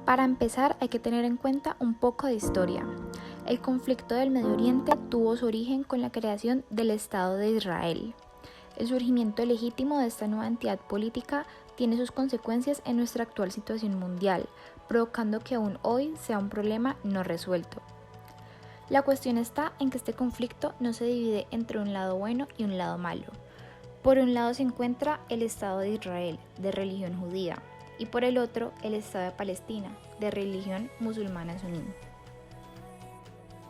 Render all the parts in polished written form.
Para empezar, hay que tener en cuenta un poco de historia. El conflicto del Medio Oriente tuvo su origen con la creación del Estado de Israel. El surgimiento legítimo de esta nueva entidad política tiene sus consecuencias en nuestra actual situación mundial, provocando que aún hoy sea un problema no resuelto. La cuestión está en que este conflicto no se divide entre un lado bueno y un lado malo. Por un lado se encuentra el Estado de Israel, de religión judía, y por el otro el Estado de Palestina, de religión musulmana suní.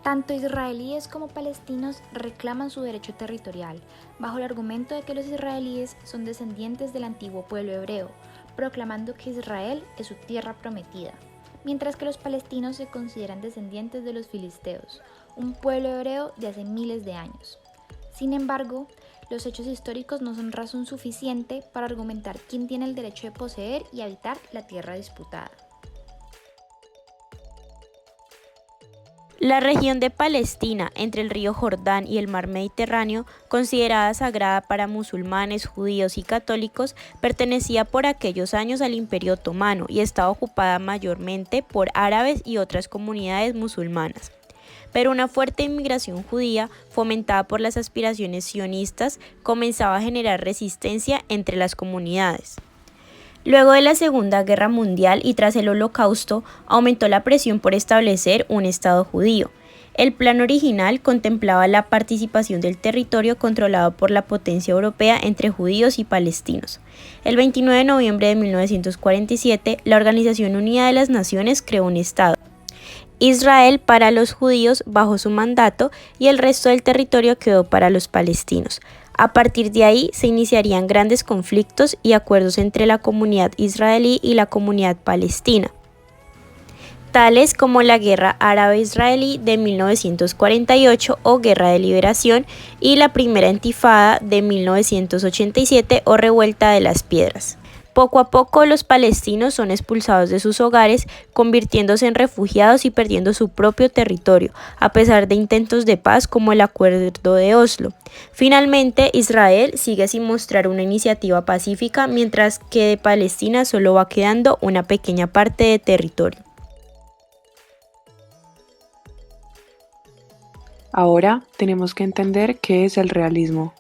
Tanto israelíes como palestinos reclaman su derecho territorial, bajo el argumento de que los israelíes son descendientes del antiguo pueblo hebreo, proclamando que Israel es su tierra prometida, mientras que los palestinos se consideran descendientes de los filisteos, un pueblo hebreo de hace miles de años. Sin embargo, los hechos históricos no son razón suficiente para argumentar quién tiene el derecho de poseer y habitar la tierra disputada. La región de Palestina, entre el río Jordán y el mar Mediterráneo, considerada sagrada para musulmanes, judíos y católicos, pertenecía por aquellos años al Imperio Otomano y estaba ocupada mayormente por árabes y otras comunidades musulmanas. Pero una fuerte inmigración judía, fomentada por las aspiraciones sionistas, comenzaba a generar resistencia entre las comunidades. Luego de la Segunda Guerra Mundial y tras el Holocausto, aumentó la presión por establecer un Estado judío. El plan original contemplaba la participación del territorio controlado por la potencia europea entre judíos y palestinos. El 29 de noviembre de 1947, la Organización Unida de las Naciones creó un Estado, Israel, para los judíos bajo su mandato, y el resto del territorio quedó para los palestinos. A partir de ahí se iniciarían grandes conflictos y acuerdos entre la comunidad israelí y la comunidad palestina, tales como la Guerra Árabe-Israelí de 1948 o Guerra de Liberación y la Primera Intifada de 1987 o Revuelta de las Piedras. Poco a poco los palestinos son expulsados de sus hogares, convirtiéndose en refugiados y perdiendo su propio territorio, a pesar de intentos de paz como el Acuerdo de Oslo. Finalmente, Israel sigue sin mostrar una iniciativa pacífica, mientras que de Palestina solo va quedando una pequeña parte de territorio. Ahora tenemos que entender qué es el realismo.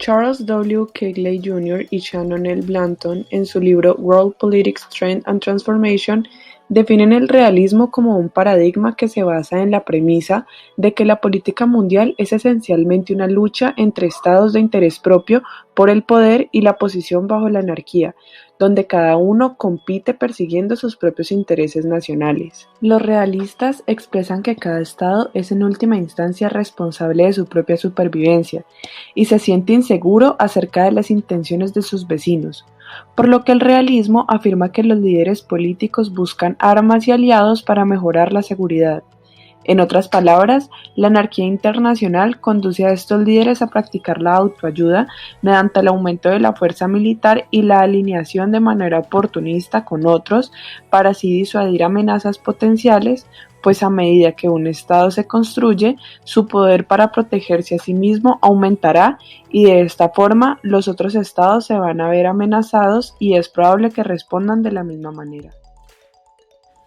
Charles W. Keighley Jr. y Shannon L. Blanton, en su libro World Politics, Trend and Transformation, definen el realismo como un paradigma que se basa en la premisa de que la política mundial es esencialmente una lucha entre estados de interés propio por el poder y la posición bajo la anarquía, donde cada uno compite persiguiendo sus propios intereses nacionales. Los realistas expresan que cada estado es en última instancia responsable de su propia supervivencia y se siente inseguro acerca de las intenciones de sus vecinos, por lo que el realismo afirma que los líderes políticos buscan armas y aliados para mejorar la seguridad. En otras palabras, la anarquía internacional conduce a estos líderes a practicar la autoayuda mediante el aumento de la fuerza militar y la alineación de manera oportunista con otros para así disuadir amenazas potenciales, pues a medida que un Estado se construye, su poder para protegerse a sí mismo aumentará y de esta forma los otros Estados se van a ver amenazados y es probable que respondan de la misma manera.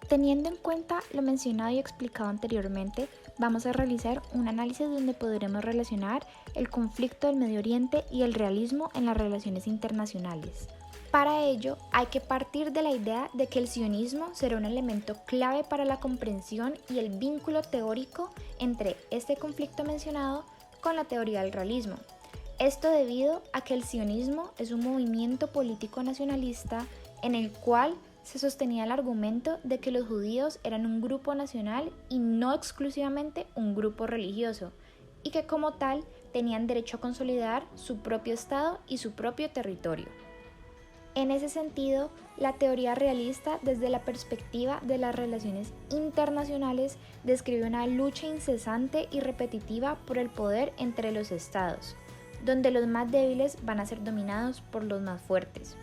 Teniendo en cuenta lo mencionado y explicado anteriormente, vamos a realizar un análisis donde podremos relacionar el conflicto del Medio Oriente y el realismo en las relaciones internacionales. Para ello, hay que partir de la idea de que el sionismo será un elemento clave para la comprensión y el vínculo teórico entre este conflicto mencionado con la teoría del realismo. Esto debido a que el sionismo es un movimiento político nacionalista en el cual se sostenía el argumento de que los judíos eran un grupo nacional y no exclusivamente un grupo religioso, y que como tal tenían derecho a consolidar su propio Estado y su propio territorio. En ese sentido, la teoría realista, desde la perspectiva de las relaciones internacionales, describe una lucha incesante y repetitiva por el poder entre los estados, donde los más débiles van a ser dominados por los más fuertes.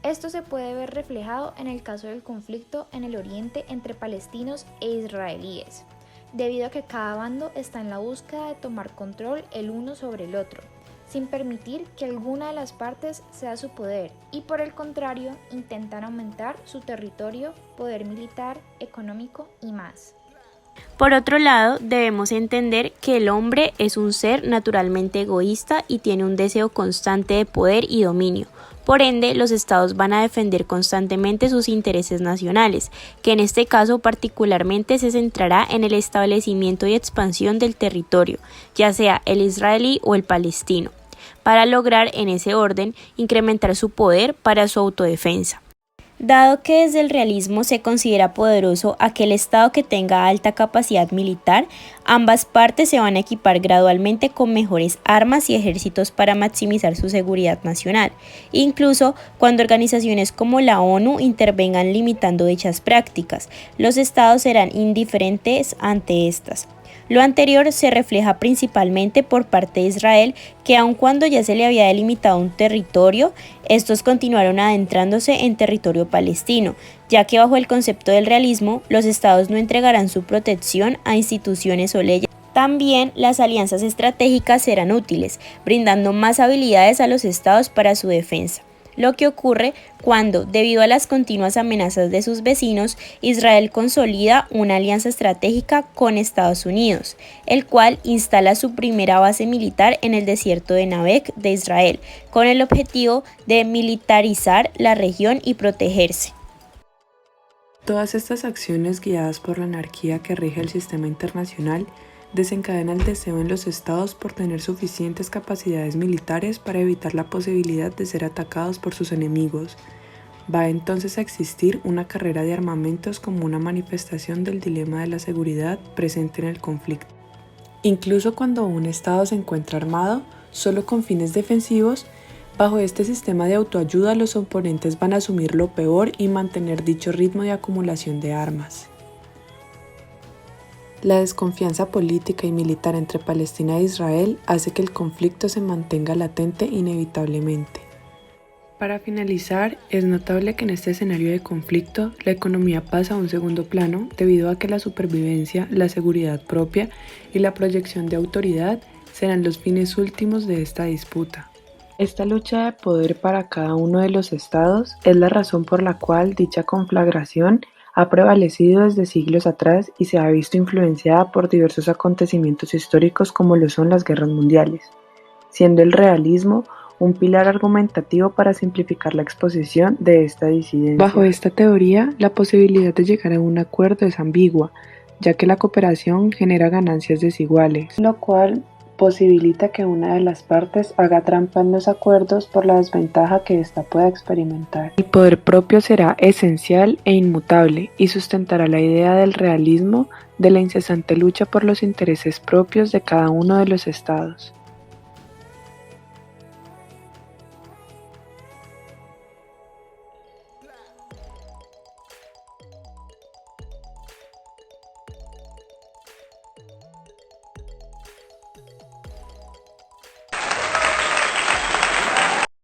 Esto se puede ver reflejado en el caso del conflicto en el Oriente entre palestinos e israelíes, debido a que cada bando está en la búsqueda de tomar control el uno sobre el otro, sin permitir que alguna de las partes ceda su poder y por el contrario intentan aumentar su territorio, poder militar, económico y más. Por otro lado, debemos entender que el hombre es un ser naturalmente egoísta y tiene un deseo constante de poder y dominio. Por ende, los estados van a defender constantemente sus intereses nacionales, que en este caso particularmente se centrará en el establecimiento y expansión del territorio, ya sea el israelí o el palestino, para lograr en ese orden incrementar su poder para su autodefensa. Dado que desde el realismo se considera poderoso aquel Estado que tenga alta capacidad militar, ambas partes se van a equipar gradualmente con mejores armas y ejércitos para maximizar su seguridad nacional, incluso cuando organizaciones como la ONU intervengan limitando dichas prácticas, los Estados serán indiferentes ante estas. Lo anterior se refleja principalmente por parte de Israel, que aun cuando ya se le había delimitado un territorio, estos continuaron adentrándose en territorio palestino, ya que bajo el concepto del realismo, los estados no entregarán su protección a instituciones o leyes. También las alianzas estratégicas serán útiles, brindando más habilidades a los estados para su defensa. Lo que ocurre cuando, debido a las continuas amenazas de sus vecinos, Israel consolida una alianza estratégica con Estados Unidos, el cual instala su primera base militar en el desierto de Negev de Israel, con el objetivo de militarizar la región y protegerse. Todas estas acciones guiadas por la anarquía que rige el sistema internacional desencadena el deseo en los estados por tener suficientes capacidades militares para evitar la posibilidad de ser atacados por sus enemigos. Va entonces a existir una carrera de armamentos como una manifestación del dilema de la seguridad presente en el conflicto. Incluso cuando un estado se encuentra armado, solo con fines defensivos, bajo este sistema de autoayuda los oponentes van a asumir lo peor y mantener dicho ritmo de acumulación de armas. La desconfianza política y militar entre Palestina e Israel hace que el conflicto se mantenga latente inevitablemente. Para finalizar, es notable que en este escenario de conflicto, la economía pasa a un segundo plano debido a que la supervivencia, la seguridad propia y la proyección de autoridad serán los fines últimos de esta disputa. Esta lucha de poder para cada uno de los estados es la razón por la cual dicha conflagración ha prevalecido desde siglos atrás y se ha visto influenciada por diversos acontecimientos históricos como lo son las guerras mundiales, siendo el realismo un pilar argumentativo para simplificar la exposición de esta disidencia. Bajo esta teoría, la posibilidad de llegar a un acuerdo es ambigua, ya que la cooperación genera ganancias desiguales, lo cual posibilita que una de las partes haga trampa en los acuerdos por la desventaja que ésta pueda experimentar. El poder propio será esencial e inmutable y sustentará la idea del realismo de la incesante lucha por los intereses propios de cada uno de los estados.